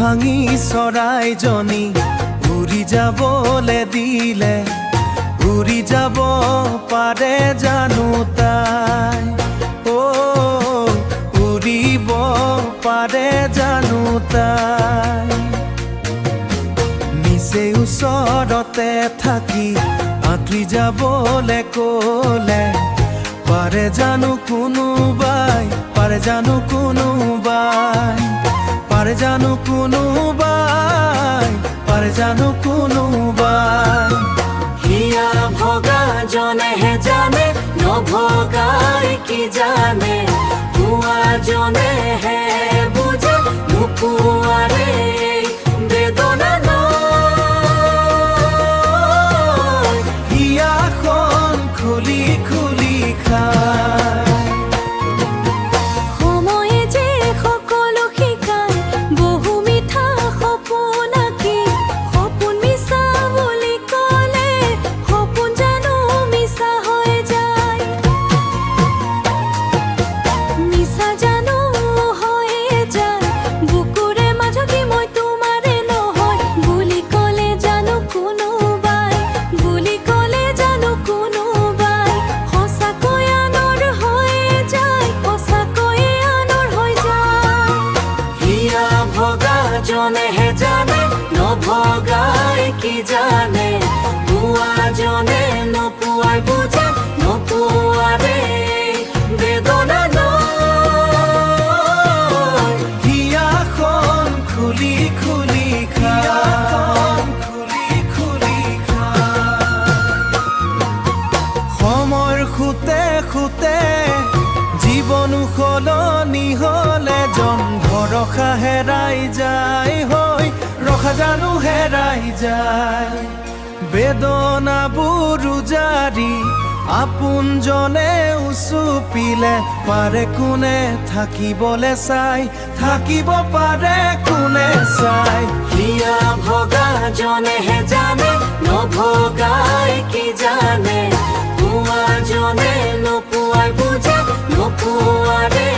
ভাঙি চৰাইজনী উৰি যাবলে দিলে উৰি যাব পাৰে জানো তাই উৰিব পাৰে জানো তাই নিচে ওচৰতে থাকি আঁতৰি যাবলে ক'লে পাৰে জানো কোনোবাই পাৰে জানো কোনোবাই পাৰে জানো কোনোবাই পাৰে জানো কোনোবাই হিয়া ভগা জনেহে জানে নভগাই কি জানে পুয়া জনেহে বুঝে নুপুয়ারে বেদনা নয় হিয়াখন খুলি খুলি খায় জনেহে জানে নভগাই কি জানে পুয়া জনে নপুয়াই বুঝে নপুয়ারে বেদনা নয় হিয়াখন খুলি খুলি খায় খুলি খুলি সময়ৰ খুতে খুতে জীৱনো সলনি হ'লে জন ভৰসা হেৰাই যায় হৈ ৰখা জানো হেৰাই যায় বেদনাবোৰ জাৰি আপোনজনে উচুপিলে পাৰে কোনে থাকিবলে চাই থাকিব পাৰে কোনে চাই হিয়া ভগা জনেহে জানে নভগাই কি জানে পুয়া জনে নপুয়াই বুঝে নপুয়ারে